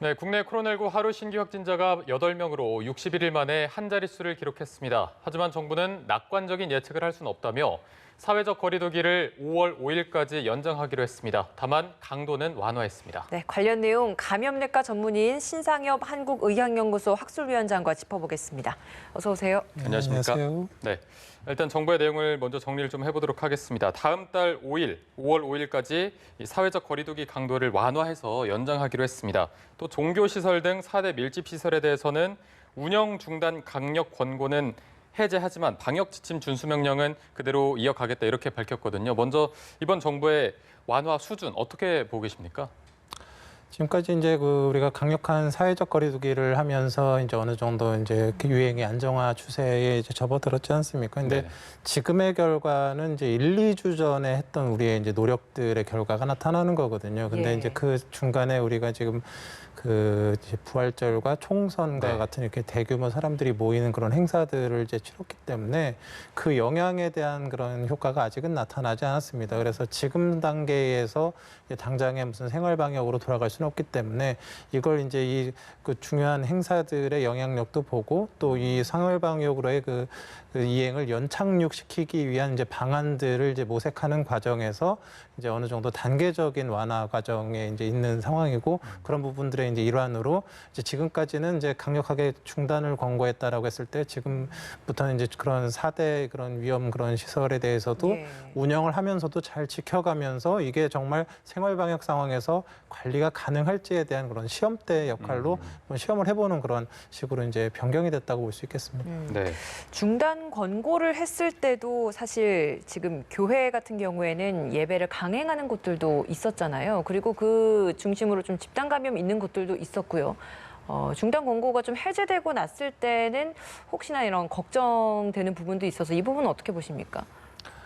네, 국내 코로나19 하루 신규 확진자가 8명으로 61일 만에 한 자릿수를 기록했습니다. 하지만 정부는 낙관적인 예측을 할 수는 없다며 사회적 거리두기를 5월 5일까지 연장하기로 했습니다. 다만 강도는 완화했습니다. 네, 관련 내용 감염내과 전문의인 신상엽 한국의학연구소 학술위원장과 짚어보겠습니다. 어서 오세요. 안녕하십니까? 안녕하세요. 네, 일단 정부의 내용을 먼저 정리를 좀 해보도록 하겠습니다. 다음 달 5일, 5월 5일까지 사회적 거리두기 강도를 완화해서 연장하기로 했습니다. 또 종교시설 등 4대 밀집시설에 대해서는 운영 중단 강력 권고는 해제하지만 방역 지침 준수 명령은 그대로 이어가겠다 이렇게 밝혔거든요. 먼저 이번 정부의 완화 수준 어떻게 보고 계십니까? 지금까지 이제 우리가 강력한 사회적 거리두기를 하면서 이제 어느 정도 이제 유행의 안정화 추세에 이제 접어들었지 않습니까? 근데 지금의 결과는 이제 1, 2주 전에 했던 우리의 이제 노력들의 결과가 나타나는 거거든요. 근데 이제 그 중간에 우리가 지금 이제 부활절과 총선과 같은 이렇게 대규모 사람들이 모이는 그런 행사들을 이제 치렀기 때문에 그 영향에 대한 그런 효과가 아직은 나타나지 않았습니다. 그래서 지금 단계에서 당장에 무슨 생활 방역으로 돌아갈 수는 없기 때문에 이걸 이제 그 중요한 행사들의 영향력도 보고 또 이 생활 방역으로의 그 이행을 연착륙시키기 위한 이제 방안들을 이제 모색하는 과정에서 이제 어느 정도 단계적인 완화 과정에 이제 있는 상황이고 그런 부분들의 이제 일환으로 이제 지금까지는 이제 강력하게 중단을 권고했다라고 했을 때 지금부터는 이제 그런 4대 그런 위험 그런 시설에 대해서도 운영을 하면서도 잘 지켜가면서 이게 정말 생활 방역 상황에서 관리가 가능할지에 대한 그런 시험대 역할로 시험을 해보는 그런 식으로 이제 변경이 됐다고 볼 수 있겠습니다. 네. 중단 권고를 했을 때도 사실 지금 교회 같은 경우에는 예배를 강행하는 곳들도 있었잖아요. 그리고 그 중심으로 좀 집단 감염 있는 곳들도 있었고요. 중단 권고가 좀 해제되고 났을 때는 혹시나 이런 걱정되는 부분도 있어서 이 부분은 어떻게 보십니까?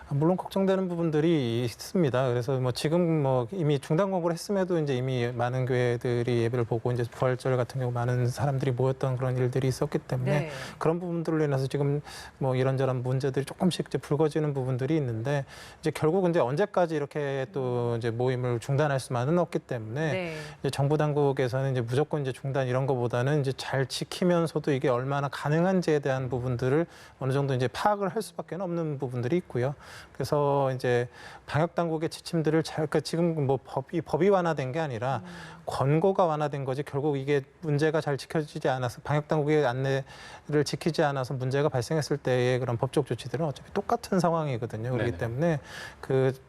물론 걱정되는 부분들이 있습니다. 그래서 뭐 지금 뭐 이미 중단 권고를 했음에도 이제 이미 많은 교회들이 예배를 보고 이제 부활절 같은 경우 많은 사람들이 모였던 그런 일들이 있었기 때문에 그런 부분들로 인해서 지금 뭐 이런저런 문제들이 조금씩 이제 불거지는 부분들이 있는데 이제 결국 이제 언제까지 이렇게 또 이제 모임을 중단할 수만은 없기 때문에 이제 정부 당국에서는 이제 무조건 이제 중단 이런 거보다는 이제 잘 지키면서도 이게 얼마나 가능한지에 대한 부분들을 어느 정도 이제 파악을 할 수밖에 없는 부분들이 있고요. 그래서 이제 방역 당국의 지침들을 그러니까 지금 뭐 법이 완화된 게 아니라 권고가 완화된 거지 결국 이게 문제가 잘 지켜지지 않아서 방역 당국의 안내를 지키지 않아서 문제가 발생했을 때의 그런 법적 조치들은 어차피 똑같은 상황이거든요. 그렇기 때문에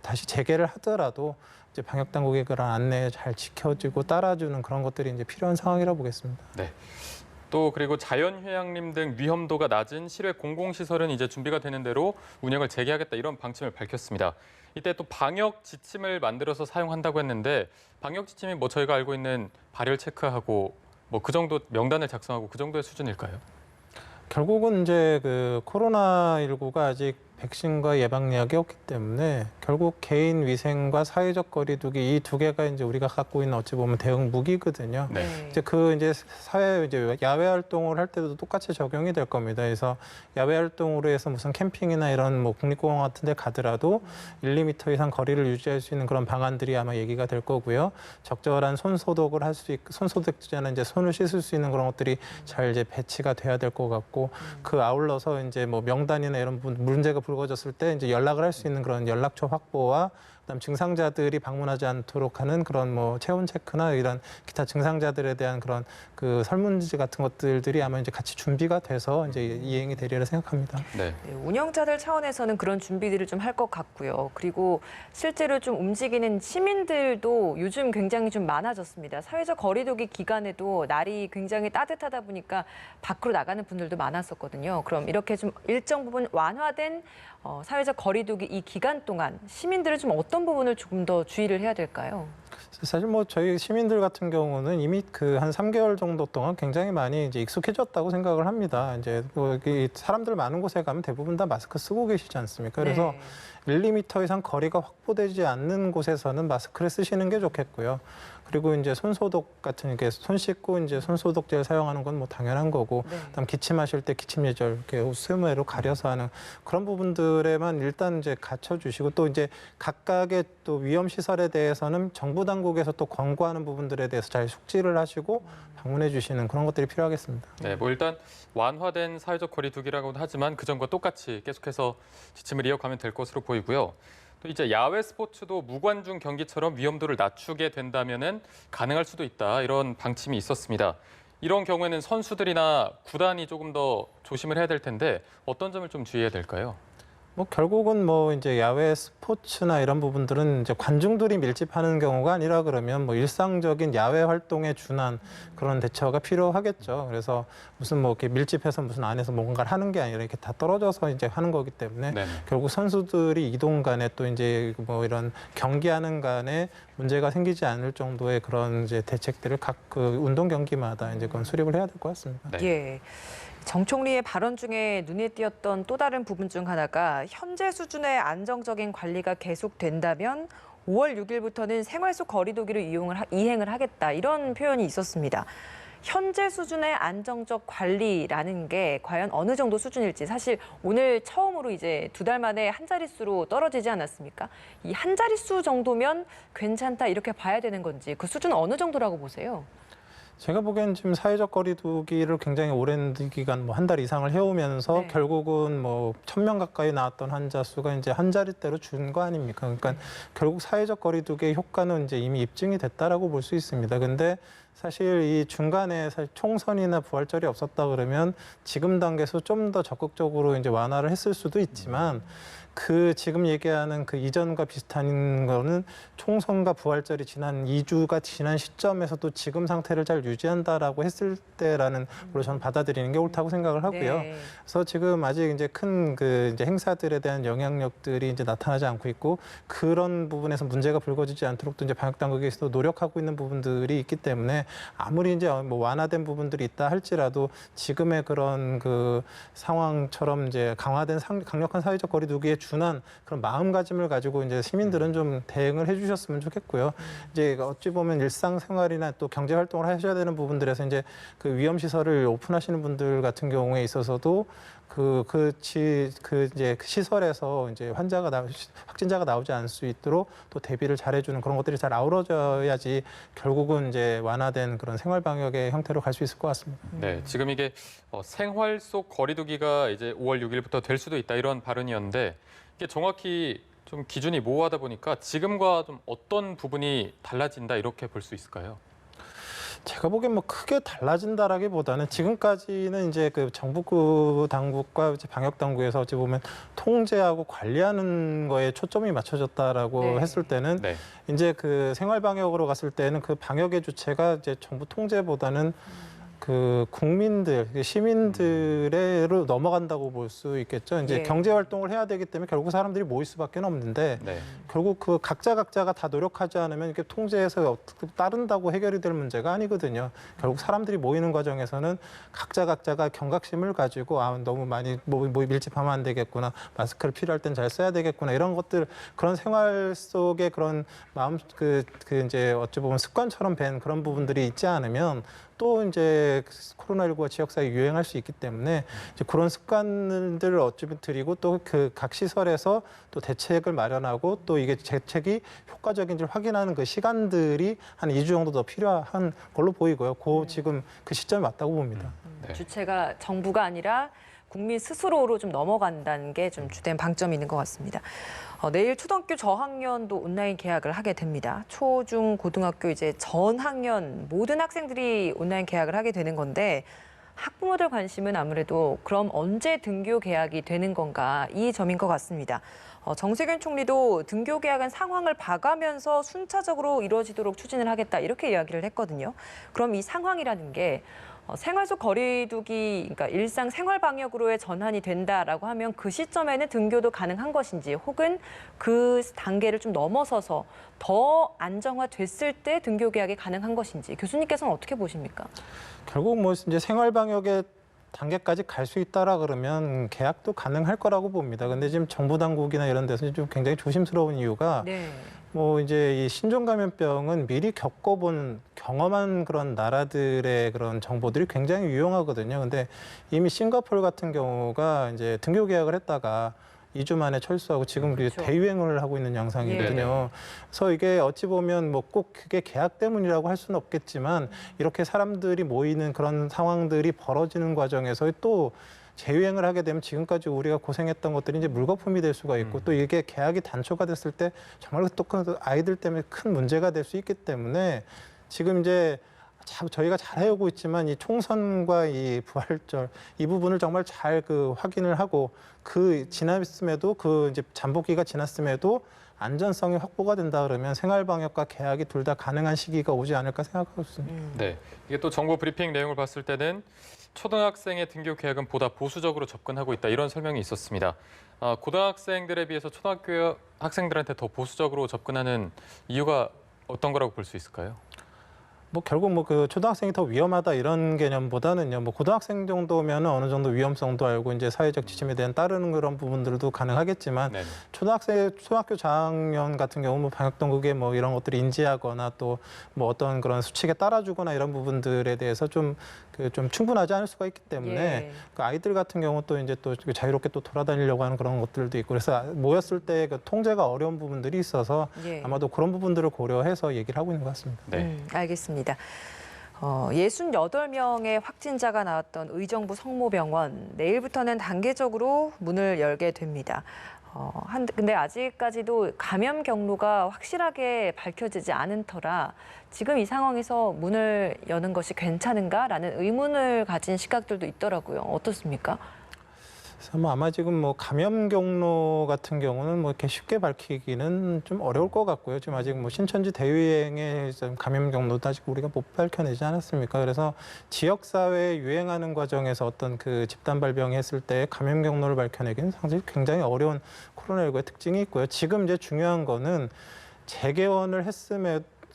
다시 재개를 하더라도 이제 방역 당국의 그런 안내에 잘 지켜지고 따라주는 그런 것들이 이제 필요한 상황이라고 보겠습니다. 네. 또 그리고 자연휴양림 등 위험도가 낮은 실외 공공시설은 이제 준비가 되는 대로 운영을 재개하겠다 이런 방침을 밝혔습니다. 이때 또 방역 지침을 만들어서 사용한다고 했는데 방역 지침이 뭐 저희가 알고 있는 발열 체크하고 뭐 그 정도 명단을 작성하고 그 정도의 수준일까요? 결국은 이제 코로나19가 아직 백신과 예방약이 없기 때문에 결국 개인 위생과 사회적 거리두기 이 두 개가 이제 우리가 갖고 있는 어찌 보면 대응 무기거든요. 이제 이제 야외 활동을 할 때도 똑같이 적용이 될 겁니다. 그래서 야외 활동으로 해서 무슨 캠핑이나 이런 뭐 국립공원 같은 데 가더라도 1, 2m 이상 거리를 유지할 수 있는 그런 방안들이 아마 얘기가 될 거고요. 적절한 손 소독을 할 수 있고 손 소독제나 이제 손을 씻을 수 있는 그런 것들이 잘 이제 배치가 돼야 될 것 같고 그 아울러서 이제 뭐 명단이나 이런 문제가 불거졌을 때 이제 연락을 할 수 있는 그런 연락처 확보와 그다음 증상자들이 방문하지 않도록 하는 그런 뭐 체온 체크나 이런 기타 증상자들에 대한 그런 설문지 같은 것들이 아마 이제 같이 준비가 돼서 이제 이행이 되리라 생각합니다. 운영자들 차원에서는 그런 준비들을 좀 할 것 같고요. 그리고 실제로 좀 움직이는 시민들도 요즘 굉장히 좀 많아졌습니다. 사회적 거리두기 기간에도 날이 굉장히 따뜻하다 보니까 밖으로 나가는 분들도 많았었거든요. 그럼 이렇게 좀 일정 부분 완화된 사회적 거리두기 이 기간 동안 시민들은 좀 어떤 부분을 조금 더 주의를 해야 될까요? 사실 뭐 저희 시민들 같은 경우는 이미 한 3개월 정도 동안 굉장히 많이 이제 익숙해졌다고 생각을 합니다. 이제 사람들 많은 곳에 가면 대부분 다 마스크 쓰고 계시지 않습니까? 그래서 1, 2m 이상 거리가 확보되지 않는 곳에서는 마스크를 쓰시는 게 좋겠고요. 그리고 이제 손소독 같은 게 손 씻고 이제 손소독제를 사용하는 건 뭐 당연한 거고, 네. 그다음 기침하실 때 기침 예절 이렇게 스메로 가려서 하는 그런 부분들에만 일단 이제 갖춰주시고, 또 이제 각각의 또 위험 시설에 대해서는 정부 당국에서 또 권고하는 부분들에 대해서 잘 숙지를 하시고 방문해 주시는 그런 것들이 필요하겠습니다. 네, 뭐 일단 완화된 사회적 거리두기라고는 하지만 그전과 똑같이 계속해서 지침을 이어가면 될 것으로 보이고요. 또 이제 야외 스포츠도 무관중 경기처럼 위험도를 낮추게 된다면은 가능할 수도 있다, 이런 방침이 있었습니다. 이런 경우에는 선수들이나 구단이 조금 더 조심을 해야 될 텐데 어떤 점을 좀 주의해야 될까요? 뭐 결국은 뭐 이제 야외 스포츠나 이런 부분들은 이제 관중들이 밀집하는 경우가 아니라 그러면 뭐 일상적인 야외 활동에 준한 그런 대처가 필요하겠죠. 그래서 무슨 뭐 이렇게 밀집해서 무슨 안에서 뭔가를 하는 게 아니라 이렇게 다 떨어져서 이제 하는 거기 때문에 네네. 결국 선수들이 이동 간에 또 이제 뭐 이런 경기하는 간에 문제가 생기지 않을 정도의 그런 이제 대책들을 각 그 운동 경기마다 이제 그건 수립을 해야 될 것 같습니다. 네. 예. 정 총리의 발언 중에 눈에 띄었던 또 다른 부분 중 하나가 현재 수준의 안정적인 관리가 계속된다면 5월 6일부터는 생활 속 거리두기를 이행을 하겠다, 이런 표현이 있었습니다. 현재 수준의 안정적 관리라는 게 과연 어느 정도 수준일지, 사실 오늘 처음으로 이제 2달 만에 한 자릿수로 떨어지지 않았습니까? 이 한 자릿수 정도면 괜찮다 이렇게 봐야 되는 건지, 그 수준은 어느 정도라고 보세요? 제가 보기엔 지금 사회적 거리두기를 굉장히 오랜 기간 뭐 한 달 이상을 해오면서 네. 결국은 뭐 1,000명 가까이 나왔던 환자 수가 이제 한 자릿대로 준 거 아닙니까? 그러니까 결국 사회적 거리두기의 효과는 이제 이미 입증이 됐다라고 볼 수 있습니다. 근데 사실 이 중간에 사실 총선이나 부활절이 없었다 그러면 지금 단계에서 좀 더 적극적으로 이제 완화를 했을 수도 있지만, 그 지금 얘기하는 그 이전과 비슷한 거는 총선과 부활절이 지난 2주가 지난 시점에서도 지금 상태를 잘 유지한다라고 했을 때라는 걸로 저는 받아들이는 게 옳다고 생각을 하고요. 네. 그래서 지금 아직 이제 큰 그 이제 행사들에 대한 영향력들이 이제 나타나지 않고 있고, 그런 부분에서 문제가 불거지지 않도록 또 이제 방역 당국에서도 노력하고 있는 부분들이 있기 때문에 아무리 이제 뭐 완화된 부분들이 있다 할지라도 지금의 그런 그 상황처럼 이제 강화된 강력한 사회적 거리두기에 준한 그런 마음가짐을 가지고 이제 시민들은 좀 대응을 해주셨으면 좋겠고요. 이제 어찌 보면 일상생활이나 또 경제 활동을 하셔야 되는 부분들에서 이제 그 위험 시설을 오픈하시는 분들 같은 경우에 있어서도 이제 그 시설에서 이제 확진자가 나오지 않을 수 있도록 또 대비를 잘해주는 그런 것들이 잘 아우러져야지 결국은 이제 완화된 그런 생활 방역의 형태로 갈 수 있을 것 같습니다. 네, 지금 이게 생활 속 거리두기가 이제 5월 6일부터 될 수도 있다, 이런 발언이었는데 이게 정확히 좀 기준이 모호하다 보니까 지금과 좀 어떤 부분이 달라진다, 이렇게 볼 수 있을까요? 제가 보기엔 뭐 크게 달라진다라기보다는 지금까지는 이제 그 정부 당국과 이제 방역 당국에서 어찌 보면 통제하고 관리하는 거에 초점이 맞춰졌다라고 네. 했을 때는 네. 이제 그 생활 방역으로 갔을 때는 그 방역의 주체가 이제 정부 통제보다는 그 국민들, 시민들로 넘어간다고 볼 수 있겠죠. 이제 예. 경제 활동을 해야 되기 때문에 결국 사람들이 모일 수밖에 없는데 네. 결국 그 각자가 다 노력하지 않으면 이렇게 통제해서 어떻게 따른다고 해결이 될 문제가 아니거든요. 결국 사람들이 모이는 과정에서는 각자가 경각심을 가지고 너무 많이 밀집하면 안 되겠구나, 마스크를 필요할 땐 잘 써야 되겠구나, 이런 것들, 그런 생활 속에 그런 마음 그 이제 어찌 보면 습관처럼 밴 그런 부분들이 있지 않으면 또 이제 코로나19가 지역사회에 유행할 수 있기 때문에 이제 그런 습관들을 어찌 드리고 또 그 각 시설에서 또 대책을 마련하고 또 이게 대책이 효과적인지 확인하는 그 시간들이 한 2주 정도 더 필요한 걸로 보이고요. 지금 그 시점이 맞다고 봅니다. 네. 주체가 정부가 아니라 국민 스스로로 좀 넘어간다는 게 좀 주된 방점이 있는 것 같습니다. 내일 초등학교 저학년도 온라인 개학을 하게 됩니다. 초, 중, 고등학교 이제 전 학년 모든 학생들이 온라인 개학을 하게 되는 건데, 학부모들 관심은 아무래도 그럼 언제 등교 개학이 되는 건가, 이 점인 것 같습니다. 정세균 총리도 등교 개학은 상황을 봐가면서 순차적으로 이루어지도록 추진을 하겠다, 이렇게 이야기를 했거든요. 그럼 이 상황이라는 게 생활 속 거리두기, 그러니까 일상 생활 방역으로의 전환이 된다라고 하면 그 시점에는 등교도 가능한 것인지, 혹은 그 단계를 좀 넘어서서 더 안정화됐을 때 등교 개학이 가능한 것인지, 교수님께서는 어떻게 보십니까? 결국 뭐 이제 생활 방역의 단계까지 갈 수 있다라 그러면 개학도 가능할 거라고 봅니다. 근데 지금 정부 당국이나 이런 데서 좀 굉장히 조심스러운 이유가 네. 뭐 이제 이 신종 감염병은 미리 겪어본 경험한 그런 나라들의 그런 정보들이 굉장히 유용하거든요. 근데 이미 싱가포르 같은 경우가 이제 등교 계약을 했다가 2주 만에 철수하고 지금 그렇죠. 대유행을 하고 있는 양상이거든요. 그래서 이게 어찌 보면 뭐 꼭 그게 계약 때문이라고 할 수는 없겠지만 이렇게 사람들이 모이는 그런 상황들이 벌어지는 과정에서 또 재유행을 하게 되면 지금까지 우리가 고생했던 것들이 이제 물거품이 될 수가 있고 또 이게 계약이 단초가 됐을 때 정말 또 그 아이들 때문에 큰 문제가 될 수 있기 때문에 지금 이제 저희가 잘 해오고 있지만 이 총선과 이 부활절 이 부분을 정말 잘 그 확인을 하고 그 지났음에도 그 이제 잠복기가 지났음에도 안전성이 확보가 된다 그러면 생활방역과 계약이 둘 다 가능한 시기가 오지 않을까 생각하고 있습니다. 네, 이게 또 정부 브리핑 내용을 봤을 때는 초등학생의 등교 계약은 보다 보수적으로 접근하고 있다 이런 설명이 있었습니다. 고등학생들에 비해서 초등학교 학생들한테 더 보수적으로 접근하는 이유가 어떤 거라고 볼 수 있을까요? 뭐 결국 뭐 그 초등학생이 더 위험하다 이런 개념보다는요. 뭐 고등학생 정도면 어느 정도 위험성도 알고 이제 사회적 지침에 대한 따르는 그런 부분들도 가능하겠지만 네네. 초등학교 저학년 같은 경우 뭐 방역 당국에 뭐 이런 것들을 인지하거나 또 뭐 어떤 그런 수칙에 따라주거나 이런 부분들에 대해서 좀 충분하지 않을 수가 있기 때문에 그 아이들 같은 경우 또 이제 또 자유롭게 또 돌아다니려고 하는 그런 것들도 있고 그래서 모였을 때 그 통제가 어려운 부분들이 있어서 아마도 그런 부분들을 고려해서 얘기를 하고 있는 것 같습니다. 네. 알겠습니다. 68명의 확진자가 나왔던 의정부 성모병원 내일부터는 단계적으로 문을 열게 됩니다. 근데 아직까지도 감염 경로가 확실하게 밝혀지지 않은 터라 지금 이 상황에서 문을 여는 것이 괜찮은가라는 의문을 가진 시각들도 있더라고요. 어떻습니까? 그래서 뭐 아마 지금 뭐 감염 경로 같은 경우는 뭐 이렇게 쉽게 밝히기는 좀 어려울 것 같고요. 지금 아직 뭐 신천지 대유행의 감염 경로도 아직 우리가 못 밝혀내지 않았습니까? 그래서 지역 사회에 유행하는 과정에서 어떤 그 집단 발병이 했을 때 감염 경로를 밝혀내기는 상당히 굉장히 어려운 코로나19의 특징이 있고요. 지금 이제 중요한 거는 재개원을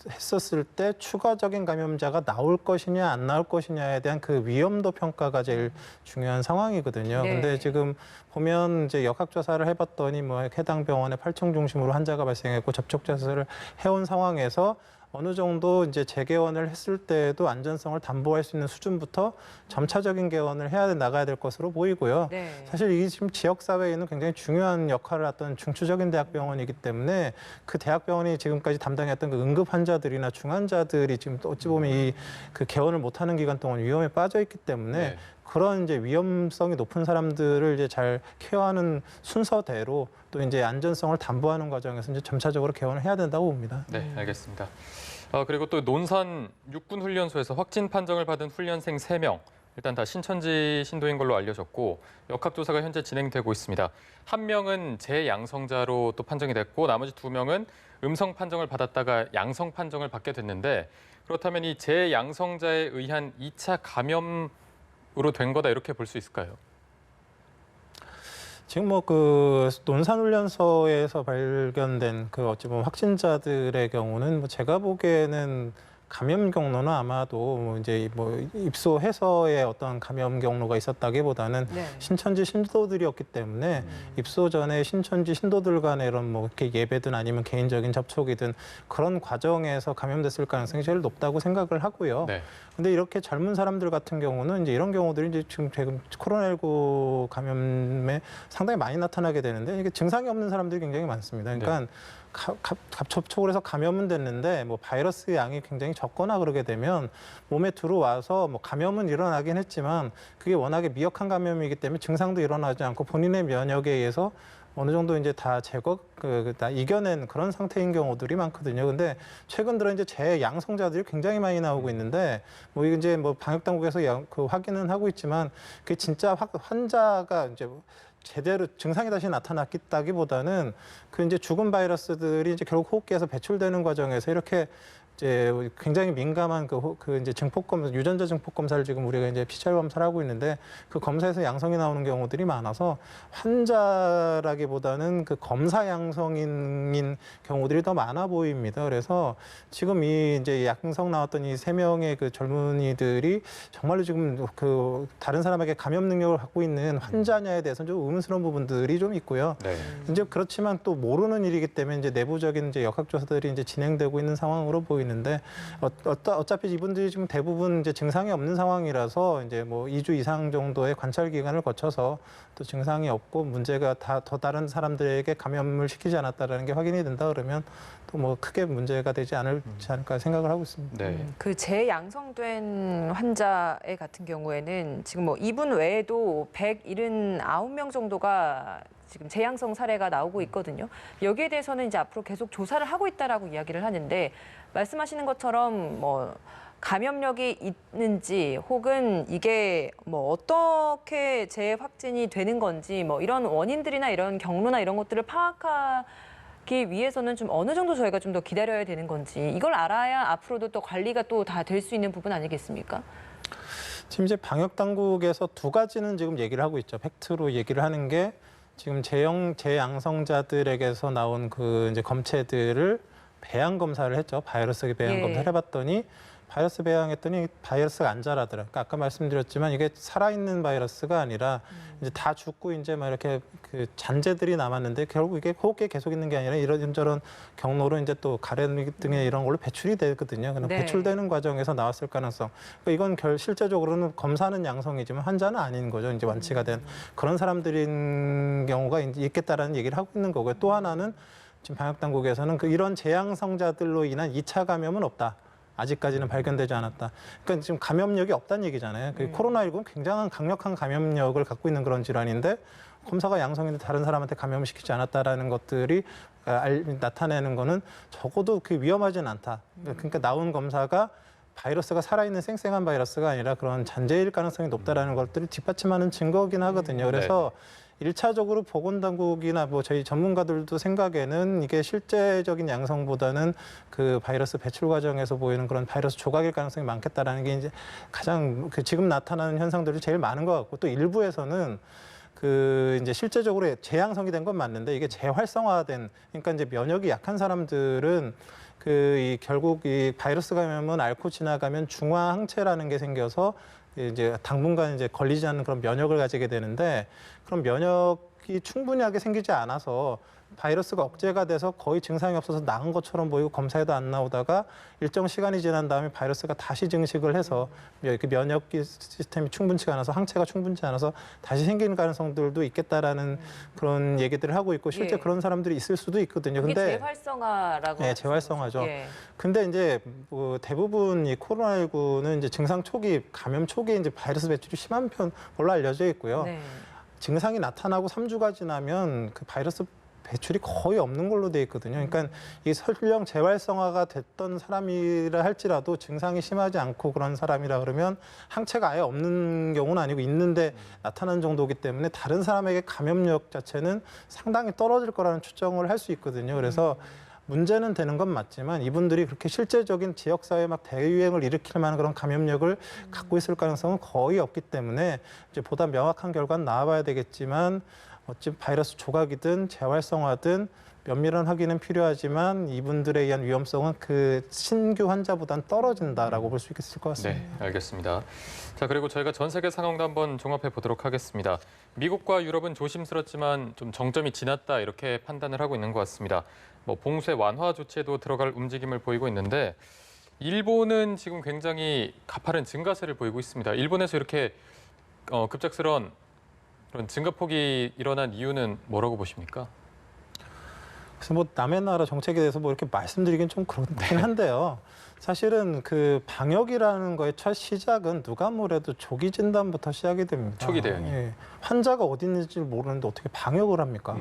했었을 때 추가적인 감염자가 나올 것이냐 안 나올 것이냐에 대한 그 위험도 평가가 제일 중요한 상황이거든요. 네. 근데 지금 보면 이제 역학조사를 해봤더니 뭐 해당 병원에 8층 중심으로 환자가 발생했고 접촉자 수를 해온 상황에서 어느 정도 이제 재개원을 했을 때에도 안전성을 담보할 수 있는 수준부터 점차적인 개원을 나가야 될 것으로 보이고요. 사실 이게 지금 지역 사회에는 굉장히 중요한 역할을 했던 중추적인 대학병원이기 때문에 그 대학병원이 지금까지 담당했던 그 응급 환자들이나 중환자들이 지금 어찌 보면 이 그 개원을 못하는 기간 동안 위험에 빠져 있기 때문에 그런 이제 위험성이 높은 사람들을 이제 잘 케어하는 순서대로 또 이제 안전성을 담보하는 과정에서 이제 점차적으로 개원을 해야 된다고 봅니다. 네, 알겠습니다. 그리고 또 논산 육군훈련소에서 확진 판정을 받은 훈련생 3명, 일단 다 신천지 신도인 걸로 알려졌고 역학조사가 현재 진행되고 있습니다. 1명은 재양성자로 또 판정이 됐고 나머지 2명은 음성 판정을 받았다가 양성 판정을 받게 됐는데 그렇다면 이 재양성자에 의한 2차 감염으로 된 거다 이렇게 볼 수 있을까요? 지금 뭐 그 논산훈련소에서 발견된 그 어찌 보면 확진자들의 경우는 뭐 제가 보기에는 감염 경로는 아마도 뭐 이제 뭐 입소해서의 어떤 감염 경로가 있었다기보다는 신천지 신도들이었기 때문에 입소 전에 신천지 신도들 간의 이런 뭐 이렇게 예배든 아니면 개인적인 접촉이든 그런 과정에서 감염됐을 가능성이 제일 높다고 생각을 하고요. 근데 이렇게 젊은 사람들 같은 경우는 이제 이런 경우들이 이제 지금 코로나19 감염에 상당히 많이 나타나게 되는데 이게 증상이 없는 사람들이 굉장히 많습니다. 그러니까 접촉을 해서 감염은 됐는데 뭐 바이러스 양이 굉장히 적거나 그러게 되면 몸에 들어와서 뭐 감염은 일어나긴 했지만 그게 워낙에 미약한 감염이기 때문에 증상도 일어나지 않고 본인의 면역에 의해서 어느 정도 이제 다 다 이겨낸 그런 상태인 경우들이 많거든요. 근데 최근 들어 이제 재양성자들이 굉장히 많이 나오고 있는데 뭐 이제 뭐 방역 당국에서 그 확인은 하고 있지만 그게 진짜 환자가 이제 제대로 증상이 다시 나타났다기보다는 그 이제 죽은 바이러스들이 이제 결국 호흡기에서 배출되는 과정에서 이렇게 이제 굉장히 민감한 그 이제 증폭 검사, 유전자 증폭 검사를 지금 우리가 이제 PCR 검사를 하고 있는데 그 검사에서 양성이 나오는 경우들이 많아서 환자라기보다는 그 검사 양성인 경우들이 더 많아 보입니다. 그래서 지금 이 이제 양성 나왔던 이 3명의 그 젊은이들이 정말로 지금 그 다른 사람에게 감염 능력을 갖고 있는 환자냐에 대해서는 좀 의문스러운 부분들이 좀 있고요. 네. 이제 그렇지만 또 모르는 일이기 때문에 이제 내부적인 이제 역학조사들이 이제 진행되고 있는 상황으로 보이는데 어차피 이분들이 지금 대부분 이제 증상이 없는 상황이라서 이제 뭐 2주 이상 정도의 관찰 기간을 거쳐서 또 증상이 없고 문제가 더 다른 사람들에게 감염을 시키지 않았다라는 게 확인이 된다 그러면 또 뭐 크게 문제가 되지 않을까 생각을 하고 있습니다. 네. 그 재양성된 환자의 같은 경우에는 지금 뭐 이분 외에도 179명 정도가 지금 재양성 사례가 나오고 있거든요. 여기에 대해서는 이제 앞으로 계속 조사를 하고 있다라고 이야기를 하는데 말씀하시는 것처럼 뭐 감염력이 있는지 혹은 이게 뭐 어떻게 재확진이 되는 건지 뭐 이런 원인들이나 이런 경로나 이런 것들을 파악하기 위해서는 좀 어느 정도 저희가 좀 더 기다려야 되는 건지 이걸 알아야 앞으로도 또 관리가 또 다 될 수 있는 부분 아니겠습니까? 지금 이제 방역 당국에서 2가지는 지금 얘기를 하고 있죠. 팩트로 얘기를 하는 게 지금 재양성자들에게서 나온 그 이제 검체들을 배양 검사를 했죠. 바이러스 배양 예. 검사를 해봤더니 바이러스 배양했더니 바이러스가 안 자라더라. 그러니까 아까 말씀드렸지만 이게 살아있는 바이러스가 아니라 이제 다 죽고 이제 막 이렇게 그 잔재들이 남았는데 결국 이게 호흡기에 계속 있는 게 아니라 이런저런 경로로 이제 또 가래 등의 이런 걸로 배출이 되거든요. 그냥 네. 배출되는 과정에서 나왔을 가능성. 그러니까 이건 실제적으로는 검사는 양성이지만 환자는 아닌 거죠. 이제 완치가 된 그런 사람들인 경우가 이제 있겠다라는 얘기를 하고 있는 거고요. 또 하나는 지금 방역 당국에서는 이런 재양성자들로 인한 2차 감염은 없다. 아직까지는 발견되지 않았다. 그러니까 지금 감염력이 없다는 얘기잖아요. 코로나19는 굉장한 강력한 감염력을 갖고 있는 그런 질환인데 검사가 양성인데 다른 사람한테 감염을 시키지 않았다라는 것들이 나타내는 거는 적어도 위험하지는 않다. 그러니까 나온 검사가 바이러스가 살아있는 쌩쌩한 바이러스가 아니라 그런 잔재일 가능성이 높다라는 것들을 뒷받침하는 증거긴 하거든요. 그래서 일차적으로 보건당국이나 뭐 저희 전문가들도 생각에는 이게 실제적인 양성보다는 그 바이러스 배출 과정에서 보이는 그런 바이러스 조각일 가능성이 많겠다라는 게 이제 가장 지금 나타나는 현상들이 제일 많은 것 같고 또 일부에서는 이제 실제적으로 재양성이 된 건 맞는데 이게 재활성화된 그러니까 이제 면역이 약한 사람들은 결국 이 바이러스 감염은 앓고 지나가면 중화 항체라는 게 생겨서 이제 당분간 이제 걸리지 않는 그런 면역을 가지게 되는데 그런 면역이 충분하게 생기지 않아서 바이러스가 억제가 돼서 거의 증상이 없어서 나은 것처럼 보이고 검사에도 안 나오다가 일정 시간이 지난 다음에 바이러스가 다시 증식을 해서 면역 시스템이 충분치가 않아서 항체가 충분치 않아서 다시 생기는 가능성들도 있겠다라는 그런 얘기들을 하고 있고 실제 그런 사람들이 있을 수도 있거든요. 그게 근데 재활성화라고. 네, 재활성화죠. 예. 근데 이제 뭐 대부분 이 코로나19는 이제 증상 초기, 감염 초기에 이제 바이러스 배출이 심한 걸로 알려져 있고요. 네. 증상이 나타나고 3주가 지나면 그 바이러스 배출이 거의 없는 걸로 돼 있거든요. 그러니까 이 설령 재활성화가 됐던 사람이라 할지라도 증상이 심하지 않고 그런 사람이라 그러면 항체가 아예 없는 경우는 아니고 있는데 나타나는 정도이기 때문에 다른 사람에게 감염력 자체는 상당히 떨어질 거라는 추정을 할 수 있거든요. 그래서 문제는 되는 건 맞지만 이분들이 그렇게 실제적인 지역사회에 막 대유행을 일으킬 만한 그런 감염력을 갖고 있을 가능성은 거의 없기 때문에 이제 보다 명확한 결과는 나와봐야 되겠지만 어찌 바이러스 조각이든 재활성화든 면밀한 확인은 필요하지만 이분들에 의한 위험성은 그 신규 환자보다는 떨어진다라고 볼 수 있을 것 같습니다. 네, 알겠습니다. 자, 그리고 저희가 전 세계 상황도 한번 종합해 보도록 하겠습니다. 미국과 유럽은 조심스럽지만 좀 정점이 지났다 이렇게 판단을 하고 있는 것 같습니다. 뭐 봉쇄 완화 조치에도 들어갈 움직임을 보이고 있는데 일본은 지금 굉장히 가파른 증가세를 보이고 있습니다. 일본에서 이렇게 급작스러운 그런 증가폭이 일어난 이유는 뭐라고 보십니까? 그래서 뭐 남의 나라 정책에 대해서 뭐 이렇게 말씀드리긴 좀 그렇긴 한데요. 사실은 그 방역이라는 거의 첫 시작은 누가 뭐래도 조기 진단부터 시작이 됩니다. 초기 대응이. 환자가 어디 있는지 모르는데 어떻게 방역을 합니까?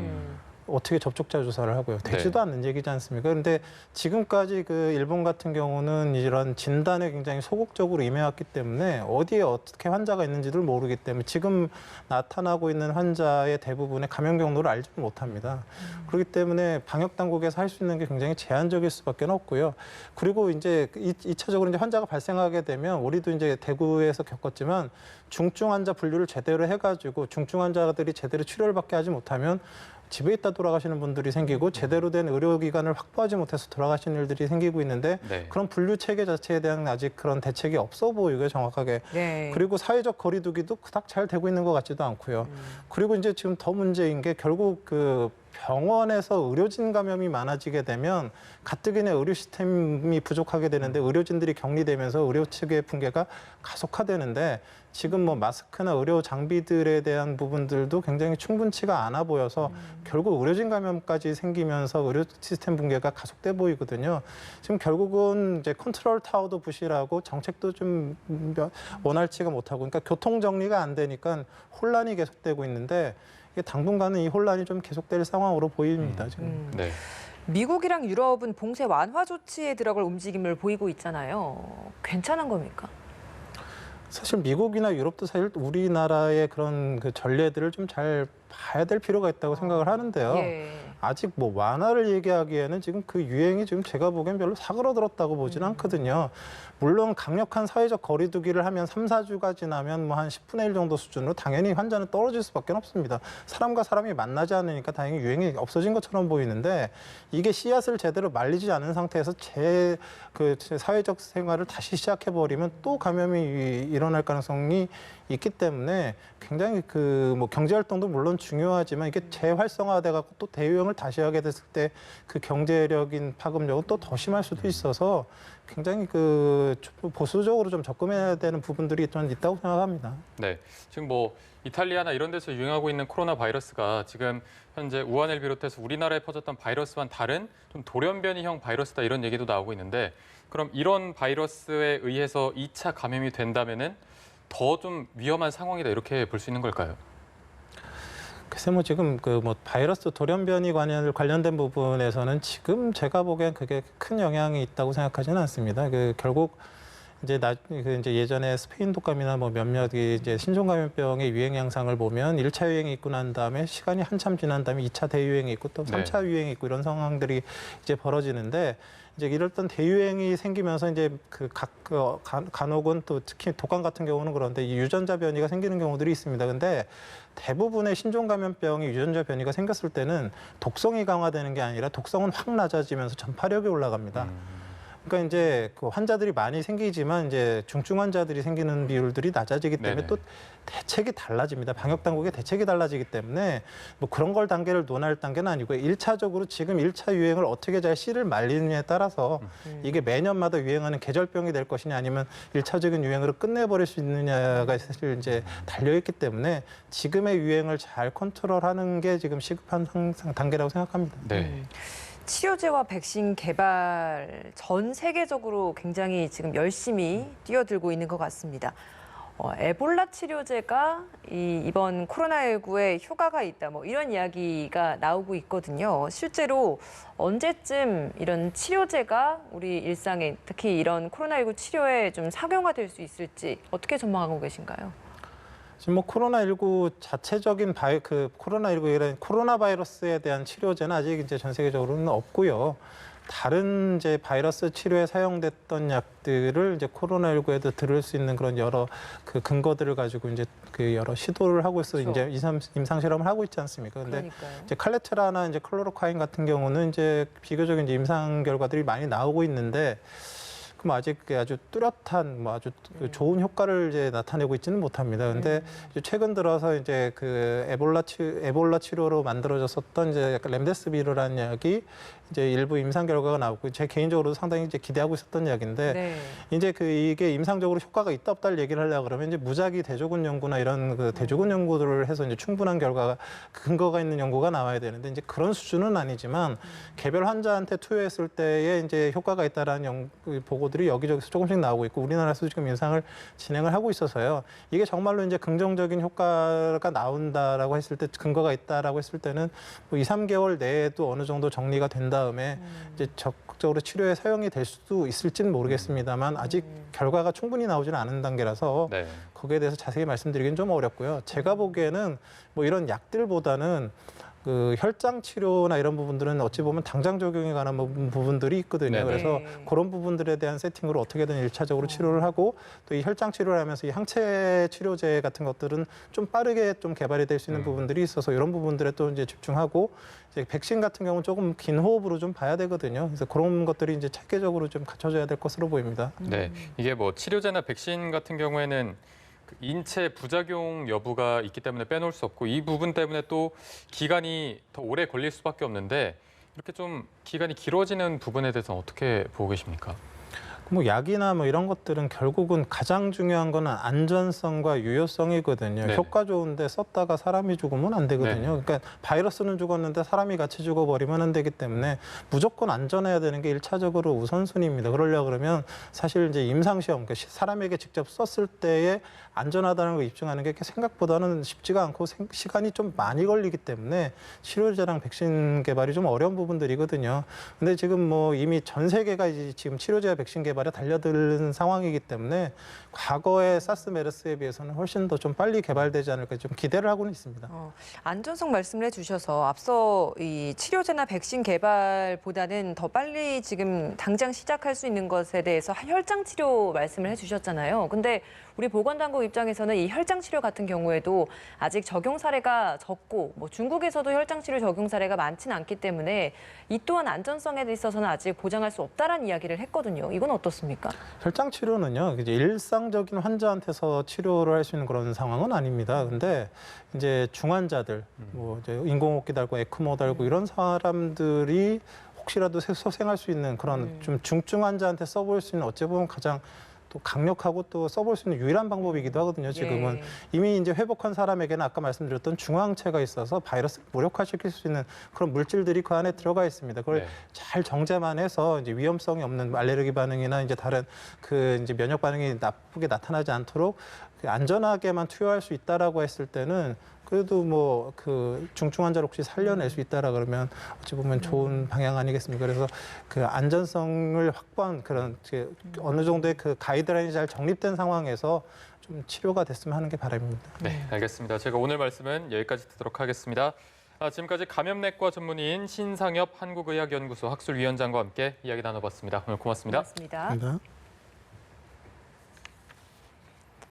어떻게 접촉자 조사를 하고요. 되지도 않는 얘기지 않습니까? 그런데 지금까지 그 일본 같은 경우는 이런 진단에 굉장히 소극적으로 임해왔기 때문에 어디에 어떻게 환자가 있는지를 모르기 때문에 지금 나타나고 있는 환자의 대부분의 감염 경로를 알지 못합니다. 그렇기 때문에 방역 당국에서 할 수 있는 게 굉장히 제한적일 수밖에 없고요. 그리고 이제 2차적으로 이제 환자가 발생하게 되면 우리도 이제 대구에서 겪었지만 중증 환자 분류를 제대로 해가지고 중증 환자들이 제대로 치료를 받게 하지 못하면 집에 있다 돌아가시는 분들이 생기고 제대로 된 의료기관을 확보하지 못해서 돌아가시는 일들이 생기고 있는데 네. 그런 분류 체계 자체에 대한 아직 그런 대책이 없어 보이고요, 정확하게. 네. 그리고 사회적 거리두기도 그닥 잘 되고 있는 것 같지도 않고요. 그리고 이제 지금 더 문제인 게 결국 그 병원에서 의료진 감염이 많아지게 되면 가뜩이나 의료 시스템이 부족하게 되는데 의료진들이 격리되면서 의료 측의 붕괴가 가속화되는데 지금 뭐 마스크나 의료 장비들에 대한 부분들도 굉장히 충분치가 않아 보여서 결국 의료진 감염까지 생기면서 의료 시스템 붕괴가 가속돼 보이거든요. 지금 결국은 이제 컨트롤 타워도 부실하고 정책도 좀 원활치가 못하고 그러니까 교통 정리가 안 되니까 혼란이 계속되고 있는데 이게 당분간은 이 혼란이 좀 계속될 상황으로 보입니다. 지금. 네. 미국이랑 유럽은 봉쇄 완화 조치에 들어갈 움직임을 보이고 있잖아요. 괜찮은 겁니까? 사실 미국이나 유럽도 사실 우리나라의 그런 그 전례들을 좀 잘 봐야 될 필요가 있다고 생각을 하는데요. 예. 아직 뭐 완화를 얘기하기에는 지금 그 유행이 지금 제가 보기엔 별로 사그러들었다고 보지는 않거든요. 물론 강력한 사회적 거리두기를 하면 3, 4주가 지나면 뭐 한 10분의 1 정도 수준으로 당연히 환자는 떨어질 수밖에 없습니다. 사람과 사람이 만나지 않으니까 다행히 유행이 없어진 것처럼 보이는데 이게 씨앗을 제대로 말리지 않은 상태에서 제 사회적 생활을 다시 시작해 버리면 또 감염이 일어날 가능성이 있기 때문에 굉장히 그 뭐 경제 활동도 물론 중요하지만 이게 재활성화돼 갖고 또 대유행을 다시 하게 됐을 때 그 경제력인 파급력은 또 더 심할 수도 있어서 굉장히 그 보수적으로 좀 접근해야 되는 부분들이 좀 있다고 생각합니다. 네. 지금 뭐 이탈리아나 이런 데서 유행하고 있는 코로나 바이러스가 지금 현재 우한을 비롯해서 우리나라에 퍼졌던 바이러스와는 다른 좀 돌연변이형 바이러스다 이런 얘기도 나오고 있는데 그럼 이런 바이러스에 의해서 2차 감염이 된다면은 더 좀 위험한 상황이다 이렇게 볼 수 있는 걸까요? 글쎄 뭐 지금 그 뭐 바이러스 돌연변이 관련된 부분에서는 지금 제가 보기엔 그게 큰 영향이 있다고 생각하지는 않습니다. 그 결국 이제 이제 예전에 스페인 독감이나 뭐 몇몇 이제 신종감염병의 유행 양상을 보면 1차 유행이 있고 난 다음에 시간이 한참 지난 다음에 2차 대유행이 있고 또 3차 유행이 있고 이런 상황들이 이제 벌어지는데 이제 이랬던 대유행이 생기면서 이제 간혹은 또 특히 독감 같은 경우는 그런데 이 유전자 변이가 생기는 경우들이 있습니다. 근데 대부분의 신종감염병이 유전자 변이가 생겼을 때는 독성이 강화되는 게 아니라 독성은 확 낮아지면서 전파력이 올라갑니다. 그러니까 이제 그 환자들이 많이 생기지만 이제 중증 환자들이 생기는 비율들이 낮아지기 때문에 네네. 또 대책이 달라집니다. 방역 당국의 대책이 달라지기 때문에 뭐 그런 걸 단계를 논할 단계는 아니고 1차적으로 지금 1차 유행을 어떻게 잘 씨를 말리느냐에 따라서 이게 매년마다 유행하는 계절병이 될 것이냐 아니면 1차적인 유행으로 끝내버릴 수 있느냐가 사실 이제 달려있기 때문에 지금의 유행을 잘 컨트롤하는 게 지금 시급한 단계라고 생각합니다. 네. 치료제와 백신 개발 전 세계적으로 굉장히 지금 열심히 뛰어들고 있는 것 같습니다. 에볼라 치료제가 이번 코로나19에 효과가 있다, 뭐 이런 이야기가 나오고 있거든요. 실제로 언제쯤 이런 치료제가 우리 일상에 특히 이런 코로나19 치료에 좀 상용화될 수 있을지 어떻게 전망하고 계신가요? 지금 뭐 코로나19 자체적인 코로나19 이런 코로나 바이러스에 대한 치료제는 아직 이제 전 세계적으로는 없고요. 다른 이제 바이러스 치료에 사용됐던 약들을 이제 코로나19에도 들을 수 있는 그런 여러 그 근거들을 가지고 이제 그 여러 시도를 하고 있어 그렇죠. 이제 임상 실험을 하고 있지 않습니까? 근데 그러니까요. 이제 칼레트라나 이제 클로로콰인 같은 경우는 이제 비교적 이제 임상 결과들이 많이 나오고 있는데 그럼 아직 아주 뚜렷한 뭐 아주 좋은 효과를 이제 나타내고 있지는 못합니다. 근데 이제 최근 들어서 이제 그 에볼라 치료로 만들어졌었던 이제 약간 렘데스비르라는 약이 이제 일부 임상 결과가 나오고 제 개인적으로도 상당히 이제 기대하고 있었던 약인데 네. 이제 이게 임상적으로 효과가 있다 없다를 얘기를 하려고 그러면 이제 무작위 대조군 연구나 이런 그 대조군 연구들을 해서 이제 충분한 결과가 근거가 있는 연구가 나와야 되는데 이제 그런 수준은 아니지만 개별 환자한테 투여했을 때에 이제 효과가 있다라는 보고 정보들이 여기저기서 조금씩 나오고 있고 우리나라에서도 지금 임상을 진행을 하고 있어서요. 이게 정말로 이제 긍정적인 효과가 나온다라고 했을 때 근거가 있다라고 했을 때는 뭐 2, 3개월 내에도 어느 정도 정리가 된 다음에 이제 적극적으로 치료에 사용이 될 수도 있을지는 모르겠습니다만 아직 결과가 충분히 나오지는 않은 단계라서 네. 거기에 대해서 자세히 말씀드리기는 좀 어렵고요. 제가 보기에는 뭐 이런 약들보다는 그 혈장 치료나 이런 부분들은 어찌 보면 당장 적용에 관한 부분들이 있거든요. 네네. 그래서 그런 부분들에 대한 세팅으로 어떻게든 일차적으로 치료를 하고 또 이 혈장 치료를 하면서 이 항체 치료제 같은 것들은 좀 빠르게 좀 개발이 될 수 있는 부분들이 있어서 이런 부분들에 또 이제 집중하고 이제 백신 같은 경우는 조금 긴 호흡으로 좀 봐야 되거든요. 그래서 그런 것들이 이제 체계적으로 좀 갖춰져야 될 것으로 보입니다. 네, 이게 뭐 치료제나 백신 같은 경우에는 그 인체 부작용 여부가 있기 때문에 빼놓을 수 없고 이 부분 때문에 또 기간이 더 오래 걸릴 수밖에 없는데 이렇게 좀 기간이 길어지는 부분에 대해서는 어떻게 보고 계십니까? 뭐 약이나 뭐 이런 것들은 결국은 가장 중요한 거는 안전성과 유효성이거든요. 네네. 효과 좋은데 썼다가 사람이 죽으면 안 되거든요. 네네. 그러니까 바이러스는 죽었는데 사람이 같이 죽어버리면 안 되기 때문에 무조건 안전해야 되는 게 일차적으로 우선순위입니다. 그러려고 그러면 사실 이제 임상시험, 그러니까 사람에게 직접 썼을 때에 안전하다는 걸 입증하는 게 생각보다는 쉽지가 않고 시간이 좀 많이 걸리기 때문에 치료제랑 백신 개발이 좀 어려운 부분들이거든요. 근데 지금 뭐 이미 전 세계가 이제 지금 치료제와 백신 개발에 달려드는 상황이기 때문에 과거의 사스 메르스에 비해서는 훨씬 더 좀 빨리 개발되지 않을까 좀 기대를 하고는 있습니다. 안전성 말씀을 해주셔서 앞서 이 치료제나 백신 개발보다는 더 빨리 지금 당장 시작할 수 있는 것에 대해서 혈장 치료 말씀을 해주셨잖아요. 근데 우리 보건당국 입장에서는 이 혈장 치료 같은 경우에도 아직 적용 사례가 적고 뭐 중국에서도 혈장 치료 적용 사례가 많지는 않기 때문에 이 또한 안전성에 있어서는 아직 보장할 수 없다라는 이야기를 했거든요. 이건 어떻습니까? 혈장 치료는요, 이제 일상적인 환자한테서 치료를 할 수 있는 그런 상황은 아닙니다. 근데 이제 중환자들, 뭐 이제 인공호흡기 달고 에크모 달고 이런 사람들이 혹시라도 소생할 수 있는 그런 좀 중증 환자한테 써볼 수 있는 어찌 보면 가장 또 강력하고 또 써볼 수 있는 유일한 방법이기도 하거든요. 지금은 예. 이미 이제 회복한 사람에게는 아까 말씀드렸던 중화항체가 있어서 바이러스를 무력화시킬 수 있는 그런 물질들이 그 안에 들어가 있습니다. 그걸 네. 잘 정제만 해서 이제 위험성이 없는 알레르기 반응이나 이제 다른 그 이제 면역 반응이 나쁘게 나타나지 않도록 안전하게만 투여할 수 있다라고 했을 때는 그래도 뭐 그 중증 환자를 혹시 살려낼 수 있다라 그러면 어찌 보면 좋은 방향 아니겠습니까? 그래서 그 안전성을 확보한 그런 어느 정도의 그 가이드라인이 잘 정립된 상황에서 좀 치료가 됐으면 하는 게 바람입니다. 네, 알겠습니다. 제가 오늘 말씀은 여기까지 듣도록 하겠습니다. 지금까지 감염내과 전문의인 신상엽 한국의학연구소 학술위원장과 함께 이야기 나눠봤습니다. 오늘 고맙습니다. 고맙습니다. 감사합니다.